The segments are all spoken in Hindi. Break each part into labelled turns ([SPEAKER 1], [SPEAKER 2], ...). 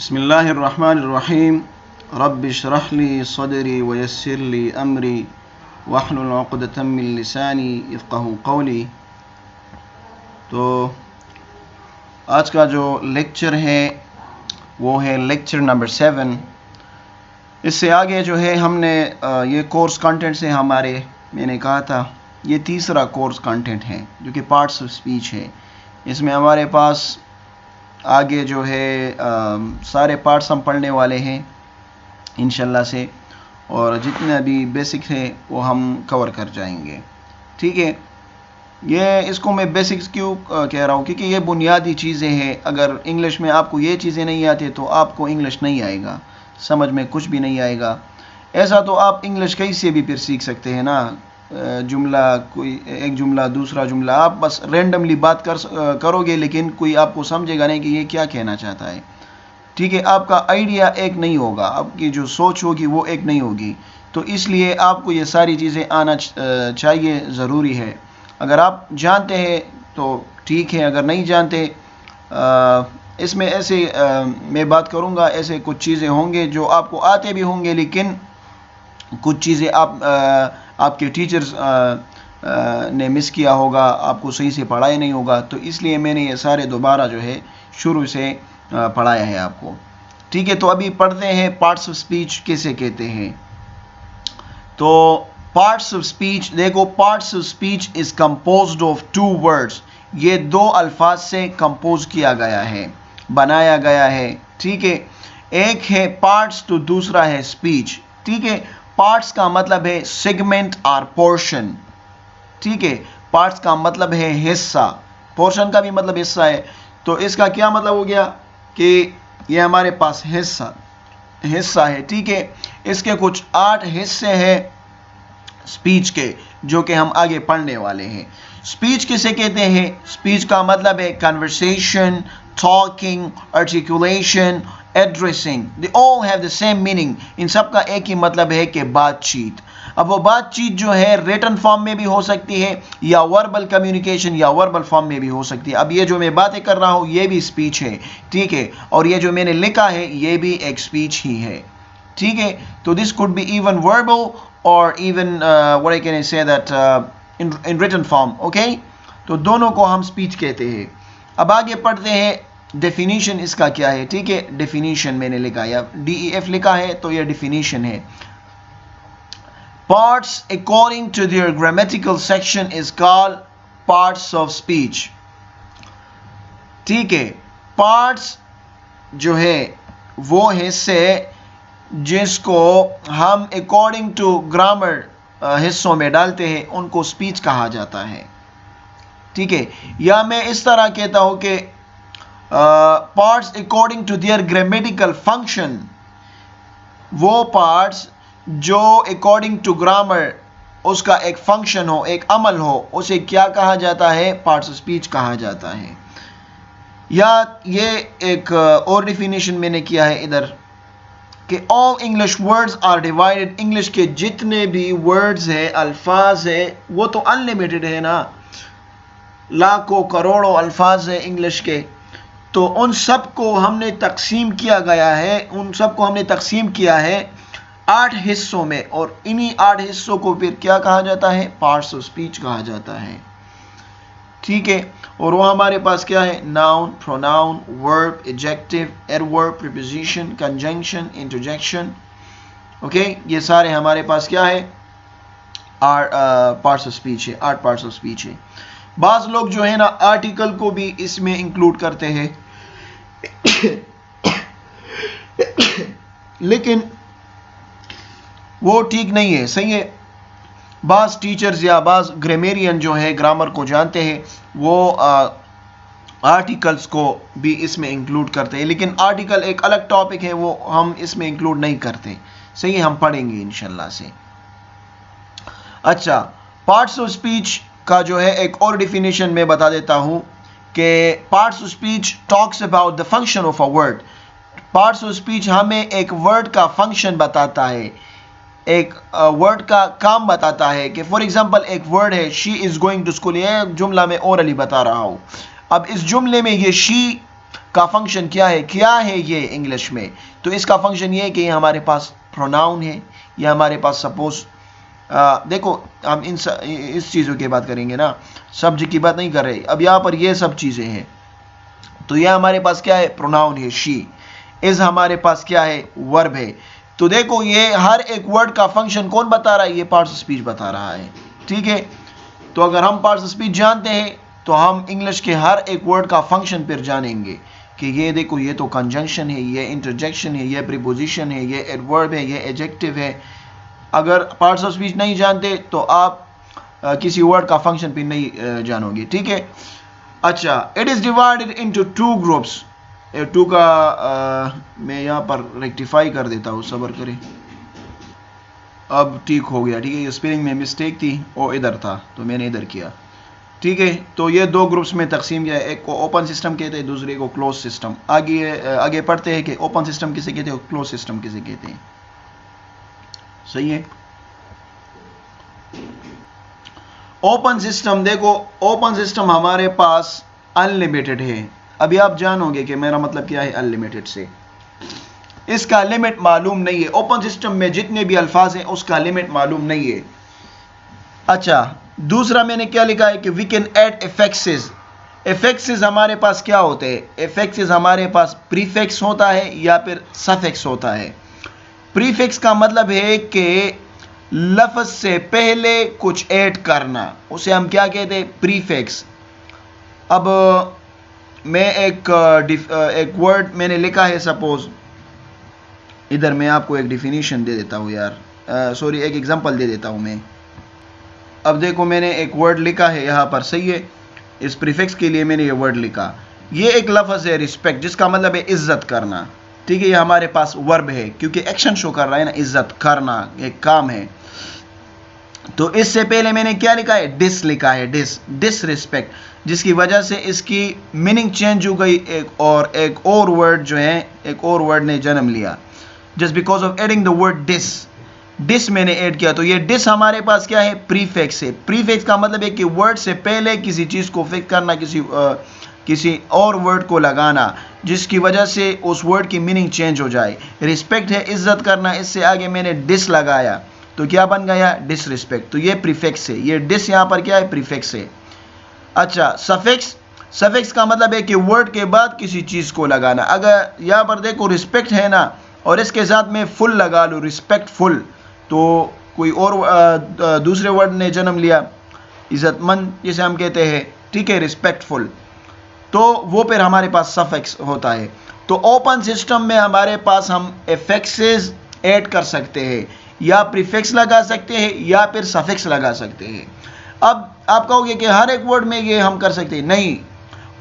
[SPEAKER 1] बिस्मिल्लाहिर्रहमानिर्रहीम रब्बि इश्रह ली सदरी वयस्सिर ली अमरी वहलुल उक़दतम मिन लिसानी यफ़क़हू क़ौली। तो आज का जो लेक्चर है वो है लेक्चर नंबर 7। इससे आगे जो है हमने ये कोर्स कंटेंट से मैंने कहा था ये तीसरा कोर्स कंटेंट है जो कि पार्ट्स ऑफ स्पीच है। इसमें हमारे पास आगे जो है सारे पार्ट्स हम पढ़ने वाले हैं इंशाल्लाह से, और जितने अभी बेसिक हैं वो हम कवर कर जाएंगे। ठीक है, ये इसको मैं बेसिक्स क्यों कह रहा हूँ, क्योंकि ये बुनियादी चीज़ें हैं। अगर इंग्लिश में आपको ये चीज़ें नहीं आती तो आपको इंग्लिश नहीं आएगा, समझ में कुछ भी नहीं आएगा। ऐसा तो आप इंग्लिश कहीं से भी फिर सीख सकते हैं ना, जुमला, कोई एक जुमला दूसरा जुमला, आप बस रेंडमली बात करोगे लेकिन कोई आपको समझेगा नहीं कि ये क्या कहना चाहता है। ठीक है, आपका आइडिया एक नहीं होगा, आपकी जो सोच होगी वो एक नहीं होगी। तो इसलिए आपको ये सारी चीज़ें आना चाहिए, ज़रूरी है। अगर आप जानते हैं तो ठीक है, अगर नहीं जानते इसमें ऐसे मैं बात करूँगा, ऐसे कुछ चीज़ें होंगे जो आपको आते भी होंगे लेकिन कुछ चीज़ें आपके टीचर्स ने मिस किया होगा, आपको सही से पढ़ाया नहीं होगा। तो इसलिए मैंने ये सारे दोबारा जो है शुरू से पढ़ाया है आपको। ठीक है, तो अभी पढ़ते हैं पार्ट्स ऑफ स्पीच किसे कहते हैं। तो पार्ट्स ऑफ स्पीच देखो, parts of speech is composed of 2 words. ये 2 अल्फाज से कंपोज किया गया है, बनाया गया है। ठीक है, एक है पार्ट्स तो दूसरा है स्पीच। ठीक है, पार्ट्स का मतलब है सेगमेंट और पोर्शन। ठीक है, पार्ट्स का मतलब है हिस्सा, पोर्शन का भी मतलब हिस्सा है। तो इसका क्या मतलब हो गया कि ये हमारे पास हिस्सा है। ठीक है, इसके कुछ 8 हिस्से हैं स्पीच के, जो कि हम आगे पढ़ने वाले हैं। स्पीच किसे कहते हैं? स्पीच का मतलब है conversation, talking, articulation, addressing, they all have the same meaning. इन सब का एक ही मतलब है कि बातचीत। अब वो बातचीत जो है रिटन फॉर्म में भी हो सकती है या वर्बल कम्युनिकेशन या वर्बल फॉर्म में भी हो सकती है। अब ये जो मैं बातें कर रहा हूँ ये भी स्पीच है। ठीक है, और ये जो मैंने लिखा है ये भी एक स्पीच ही है। ठीक है, तो this could be even verbal और even what I can say that in written form. Okay, तो दोनों को हम स्पीच कहते हैं। अब आगे पढ़ते हैं डेफिनेशन इसका क्या है। ठीक है, डेफिनेशन मैंने लिखा है, DEF लिखा है तो यह डेफिनेशन है। Parts according to their grammatical section is called parts of speech. ठीक है, पार्ट्स जो है वो हिस्से जिसको हम अकॉर्डिंग टू ग्रामर हिस्सों में डालते हैं उनको स्पीच कहा जाता है। ठीक है, या मैं इस तरह कहता हूं कि parts according to their grammatical function, वो पार्ट्स जो अकॉर्डिंग टू ग्रामर उसका एक फंक्शन हो, एक अमल हो, उसे क्या कहा जाता है? पार्ट्स ऑफ स्पीच कहा जाता है। या ये एक और डेफिनेशन मैंने किया है इधर कि all English words are divided. English के जितने भी वर्ड्स है, अल्फाज है, वो तो अनलिमिटेड है ना, लाखों करोड़ों अल्फाज है इंग्लिश के। तो उन सब को हमने तकसीम किया गया है, उन सब को हमने तकसीम किया है 8 हिस्सों में, और इन्हीं 8 हिस्सों को फिर क्या कहा जाता है? पार्ट्स ऑफ स्पीच कहा जाता है। ठीक है, और वो हमारे पास क्या है? Noun, pronoun, verb, adjective, adverb, preposition, conjunction, interjection. Okay, ये सारे हमारे पास क्या है? पार्ट्स ऑफ स्पीच है, 8 पार्ट्स ऑफ स्पीच है। बाज लोग जो है ना आर्टिकल को भी इसमें इंक्लूड करते हैं लेकिन वो ठीक नहीं है, सही है। बाज टीचर्स या बाज ग्रामेरियन जो है, ग्रामर को जानते हैं, वो आर्टिकल्स को भी इसमें इंक्लूड करते हैं, लेकिन आर्टिकल एक अलग टॉपिक है, वो हम इसमें इंक्लूड नहीं करते। सही है, हम पढ़ेंगे इंशाल्लाह से। अच्छा, पार्ट्स ऑफ स्पीच का जो है एक और डेफिनेशन मैं बता देता हूं कि parts of speech talks about the function of a word. Parts of speech हमें एक वर्ड का फंक्शन बताता है, एक वर्ड का काम बताता है। कि फॉर एग्जांपल एक वर्ड है she is going to school, ये जुमला मैं ओरली बता रहा हूं। अब इस जुमले में ये शी का फंक्शन क्या है ये इंग्लिश में? तो इसका फंक्शन ये है कि हमारे पास प्रोनाउन है, या हमारे पास सपोज देखो हम इस चीज़ों की बात करेंगे ना, सब्जेक्ट की बात नहीं कर रहे। अब यहाँ पर ये सब चीज़ें हैं, तो यह हमारे पास क्या है? प्रोनाउन है शी। इज हमारे पास क्या है? वर्ब है। तो देखो ये हर एक वर्ड का फंक्शन कौन बता रहा है? ये पार्ट्स ऑफ स्पीच बता रहा है, ठीक है। तो अगर हम पार्ट्स ऑफ स्पीच जानते हैं तो हम इंग्लिश के हर एक वर्ड का फंक्शन फिर जानेंगे कि ये देखो ये तो कंजंक्शन है, ये इंटरजेक्शन है, ये प्रीपोजिशन है, ये एडवर्ब है, ये एडजेक्टिव है। अगर पार्ट्स ऑफ स्पीच नहीं जानते तो आप किसी वर्ड का फंक्शन भी नहीं जानोगे, ठीक है। अच्छा, it is divided into two groups. Two का मैं यहाँ पर रेक्टिफाई कर देता हूँ, सब्र करें। अब ठीक हो गया, ठीक है। ये स्पेलिंग में मिस्टेक थी, वो इधर था तो मैंने इधर किया, ठीक है। तो ये दो ग्रुप्स में तकसीम किया है, एक को ओपन सिस्टम कहते हैं, दूसरे को क्लोज सिस्टम। आगे पढ़ते हैं कि ओपन सिस्टम किसे कहते हैं और क्लोज सिस्टम किसे कहते हैं। सही है। ओपन सिस्टम, देखो ओपन सिस्टम हमारे पास अनलिमिटेड है। अभी आप जानोगे कि मेरा मतलब क्या है अनलिमिटेड से। इसका लिमिट मालूम नहीं है। ओपन सिस्टम में जितने भी अल्फाज हैं उसका लिमिट मालूम नहीं है। अच्छा, दूसरा मैंने क्या लिखा है कि वी कैन ऐड एफेक्सेस। एफेक्सेस हमारे पास क्या होते हैं? एफेक्सेस हमारे पास प्रीफिक्स होता है या फिर सफिक्स होता है। प्रीफिक्स का मतलब है कि लफ्ज से पहले कुछ ऐड करना, उसे हम क्या कहते हैं? प्रीफिक्स। अब मैं एक वर्ड मैंने लिखा है, सपोज इधर मैं आपको एक डिफिनीशन दे देता हूँ यार, सॉरी एक एग्जांपल दे देता हूँ मैं। अब देखो मैंने एक वर्ड लिखा है यहाँ पर, सही है। इस प्रीफिक्स के लिए मैंने ये वर्ड लिखा। ये एक लफ्ज़ है रिस्पेक्ट, जिसका मतलब है इज्जत करना, ठीक है। ये हमारे पास वर्ब है क्योंकि एक्शन शो कर रहा है ना, इज्जत करना एक काम है। तो इससे पहले मैंने क्या लिखा है? डिस लिखा है, डिसरिस्पेक्ट, जिसकी वजह से इसकी मीनिंग चेंज हो गई। एक और वर्ड जो है, एक और वर्ड ने जन्म लिया just because of adding the word dis मैंने ऐड किया। तो ये डिस हमारे पास क्या है? प्रीफिक्स है। प्रीफिक्स का मतलब है कि वर्ड से पहले किसी चीज़ को फिक्स करना, किसी और वर्ड को लगाना, जिसकी वजह से उस वर्ड की मीनिंग चेंज हो जाए। रिस्पेक्ट है इज्जत करना, इससे आगे मैंने डिस लगाया तो क्या बन गया? डिसरिस्पेक्ट। तो ये प्रीफिक्स है। ये डिस यहाँ पर क्या है? प्रीफिक्स है। अच्छा, सफिक्स का मतलब है कि वर्ड के बाद किसी चीज़ को लगाना। अगर यहाँ पर देखो रिस्पेक्ट है ना, और इसके साथ में फुल लगा लूँ, रिस्पेक्टफुल, तो कोई और दूसरे वर्ड ने जन्म लिया, इज़्ज़तमंद जिसे हम कहते हैं, ठीक है, रिस्पेक्टफुल। तो वो फिर हमारे पास सफिक्स होता है। तो ओपन सिस्टम में हमारे पास हम एफेक्सेस ऐड कर सकते हैं, या प्रीफिक्स लगा सकते हैं, या फिर सफिक्स लगा सकते हैं। अब आप कहोगे कि हर एक वर्ड में ये हम कर सकते हैं। नहीं,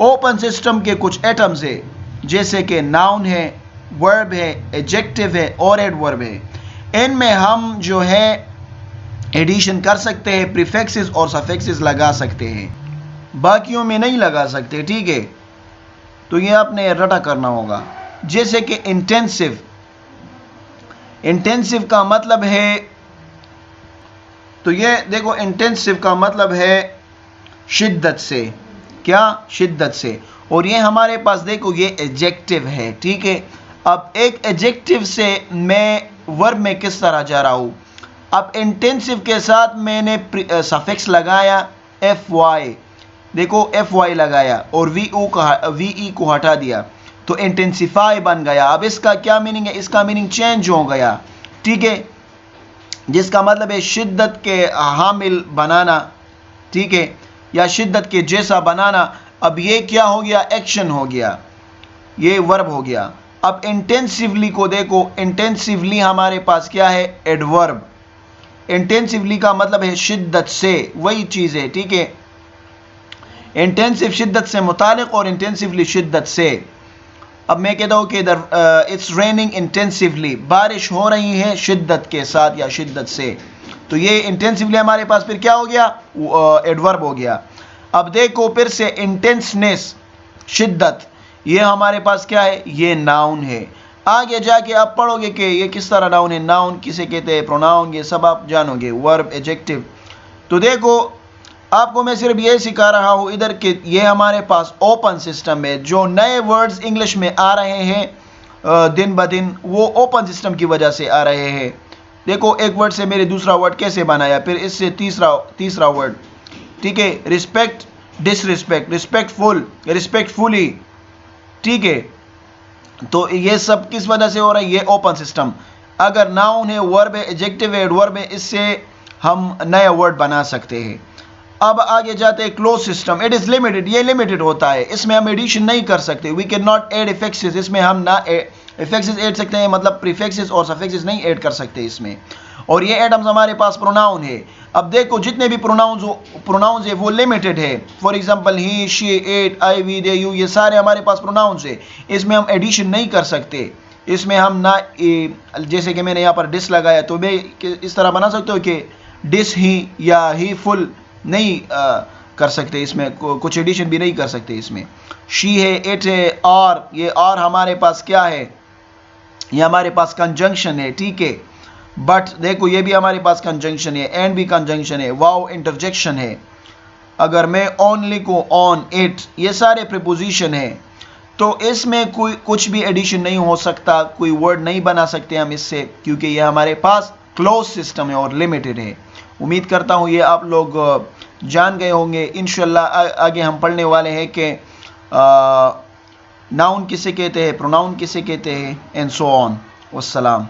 [SPEAKER 1] ओपन सिस्टम के कुछ एटम्स है, जैसे कि नाउन है, वर्ब है, एडजेक्टिव है और एडवर्ब है। इनमें हम जो है एडिशन कर सकते हैं, प्रीफिक्सेस और सफिक्सेस लगा सकते हैं, बाकियों में नहीं लगा सकते, ठीक है। तो ये आपने रटा करना होगा। जैसे कि इंटेंसिव का मतलब है, तो ये देखो इंटेंसिव का मतलब है शिद्दत से, क्या? शिद्दत से। और ये हमारे पास देखो ये एडजेक्टिव है, ठीक है। अब एक एडजेक्टिव से मैं वर्ब में किस तरह जा रहा हूँ। अब इंटेंसिव के साथ मैंने सफिक्स लगाया FY, देखो FY लगाया और VE को हटा दिया तो इंटेंसिफाई बन गया। अब इसका क्या मीनिंग है? इसका मीनिंग चेंज हो गया, ठीक है, जिसका मतलब है शिद्दत के हामिल बनाना, ठीक है, या शिद्दत के जैसा बनाना। अब ये क्या हो गया? एक्शन हो गया, ये वर्ब हो गया। अब इंटेंसिवली को देखो, इंटेंसिवली हमारे पास क्या है? एडवर्ब। इंटेंसिवली का मतलब है शिद्दत से, वही चीज़ है, ठीक है। इंटेंसिव शिद्दत से मुतालिक और इंटेंसिवली शिद्दत से। अब मैं कहता हूँ कि इधर इट्स रेनिंग इंटेंसिवली, बारिश हो रही है शिद्दत के साथ या शिद्दत से। तो ये इंटेंसिवली हमारे पास फिर क्या हो गया? एडवर्ब हो गया। अब देखो फिर से इंटेंसनेस, शिद्दत, ये हमारे पास क्या है? ये नाउन है। आगे जाके आप पढ़ोगे कि ये किस तरह नाउन है, नाउन किसे कहते हैं, प्रोनाउन, ये सब आप जानोगे, वर्ब, एडजेक्टिव। तो देखो आपको मैं सिर्फ ये सिखा रहा हूँ इधर कि ये हमारे पास ओपन सिस्टम है। जो नए वर्ड्स इंग्लिश में आ रहे हैं दिन ब दिन, वो ओपन सिस्टम की वजह से आ रहे हैं। देखो, एक वर्ड से मेरे दूसरा वर्ड कैसे बनाया, फिर इससे तीसरा वर्ड, ठीक है। रिस्पेक्ट, डिसरिस्पेक्ट, रिस्पेक्टफुल, रिस्पेक्टफुली, ठीक है। तो ये सब किस वजह से हो रहा है? ये ओपन सिस्टम। अगर नाउन है, वर्ब है, एडजेक्टिव है, एडवर्ब है, इससे हम नया वर्ड बना सकते हैं। अब आगे जाते हैं close system. It is limited, ये लिमिटेड होता है, इसमें हम एडिशन नहीं कर सकते। वी कैन नॉट ऐड इफेक्सेस, इसमें हम ना इफेक्सेस ऐड सकते हैं, मतलब प्रीफिक्सेस और सफिक्सेस नहीं ऐड कर सकते इसमें। और ये एडम्स हमारे पास प्रोनाउन है। अब देखो, जितने भी प्रोनाउंस है वो लिमिटेड है। For example he, she, it, I, we, they, you, ये सारे हमारे पास प्रोनाउंस है। इसमें हम एडिशन नहीं कर सकते। इसमें हम ना जैसे कि मैंने यहाँ पर डिस लगाया, तो मैं इस तरह बना सकते हो कि डिस ही या ही फुल नहीं कर सकते। इसमें कुछ एडिशन भी नहीं कर सकते इसमें। शी है, इट है, और ये और हमारे पास क्या है? ये हमारे पास कंजंक्शन है, ठीक है। बट देखो, ये भी हमारे पास कंजंक्शन है, एंड भी कंजंक्शन है, वाओ इंटरजेक्शन है। अगर मैं ऑन लिखूं, ऑन, इट, ये सारे प्रीपोजिशन है। तो इसमें कोई कुछ भी एडिशन नहीं हो सकता, कोई वर्ड नहीं बना सकते हम इससे, क्योंकि ये हमारे पास क्लोज सिस्टम है और लिमिटेड है। उम्मीद करता हूँ ये आप लोग जान गए होंगे। इंशाल्लाह आगे हम पढ़ने वाले हैं कि नाउन किसे कहते हैं, प्रोनाउन किसे कहते हैं, एंड सो ऑन। वस्सलाम।